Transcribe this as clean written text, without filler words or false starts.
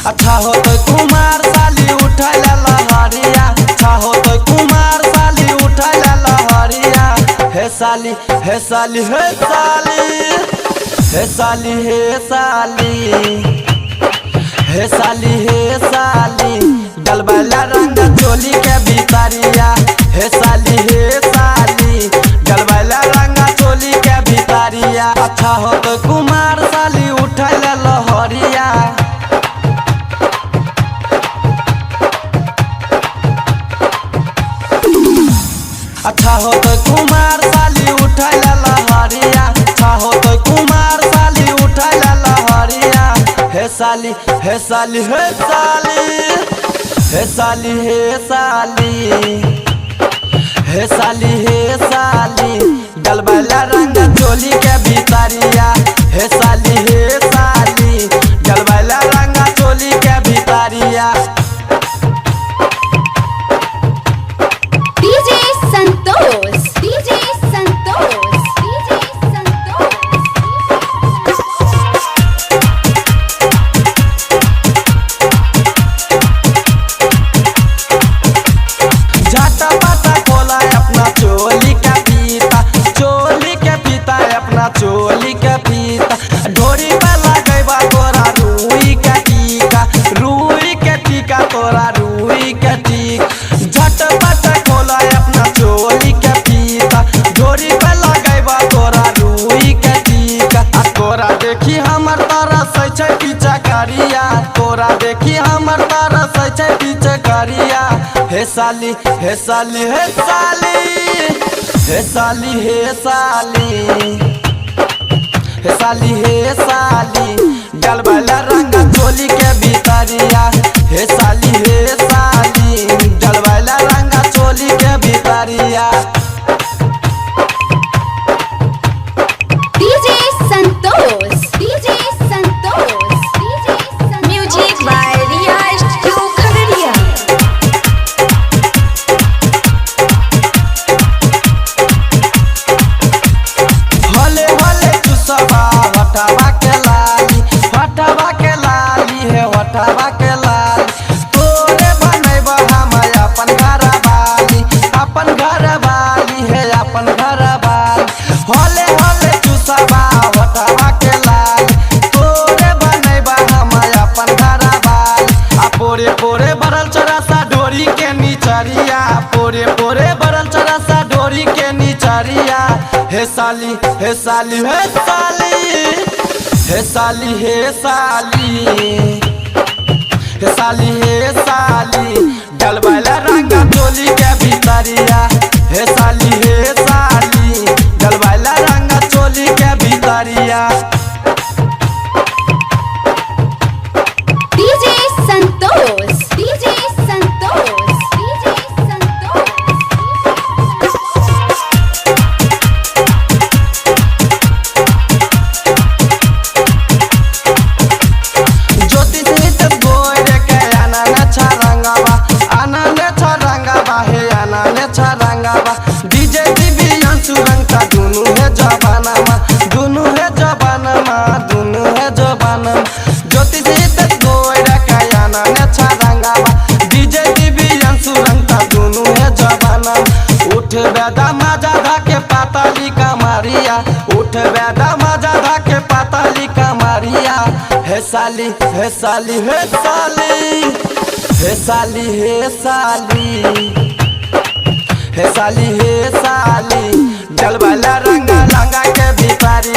अच्छा हो तो कुमार साली उठाई लहरिया, अच्छा हो तो कुमार साली उठाई लहरिया। हे साली हे साली हे साली हे साली हे साली हे साली हे साली डलबैला रंग चोली के भीतरिया। हे साली हे साली डलबैला रंग चोली के भीतरिया। अच्छा हो तो कुमार साली उठाई लहरिया, अच्छा हो तो कुमार साली उठाई लहरिया, अच्छा हो तो कुमार साली उठाई लहरिया। हे साली हे साली हे साली हे साली हे साली हे साली हे साली डलबैला रंग चोली के भीतरिया। हे साली हे साली डलबैला रंग चोली के भीतरिया। DJ Santos, DJ Santos, DJ Santos. झाटा पाटा खोला अपना चोली का पीता, चोली के पीता अपना चोली के पीता। ढोरी पे लगेबा तोरा रुई के टीका, रुई के टीका तोरा रुई के टीका। झटपट खोला अपना चोली के पीता, ढोरी पे लगेबा तोरा रुई के टीका। आ तोरा देखी हमर तरस छै पीछा करिया, तोरा देखी हमर तरस छै पीछे करिया। हे साली हे साली हे साली हे साली हे साली हे साली हे साली डलबैला रंग चोली के भीतरिया। हे साली हे साली डलबैला रंग चोली के भीतरिया। DJ Santos, DJ Santos, DJ Santos. Music by Ria Studio Khagadiya. हले हले चुसबा हटावा के लाली, हटावा के लाली हे हटावा के लाली। तोरे बनैब हम अपन घर वाली, अपन घर वाली हे अपन घर वाली। हले हले चुसबा हटावा के लाली, तोरे बनैब हम अपन घर वाली। आ पोरे पोरे भरल चरसा डोरी के निचरिया, पोरे पोरे भरल चरसा डोरी के निचरिया। हे साली हे साली हे साली हे साली हे साली हे साली हे साली डलबैला रंग चोली के भीतरिया। हे साली हे साली डलबैला रंग चोली के भीतरिया। DJ Santos, DJ Santos, DJ Santos. ज्योतिष नित गोर के आनंद छरंगवा, आनंद छरंगवा हे आनंद छरंगवा। डीजे दिव्यांग सुरंगता दुनु है जवानमा, दुनु है जवानमा, दुनु है जवानमा। ज्योतिष नित गोर के आनंद छरंगवा, डीजे दिव्यांग सुरंगता दुनु है जवानमा। उठ बेदा मजा धाके पाताली कमारिया, उठ बेदा मजा धाके पाताली कमारिया। हे साली हे साली हे साली हे साली हे साली हे साली हे साली डलबैला रंग लंगा के भीतरिया।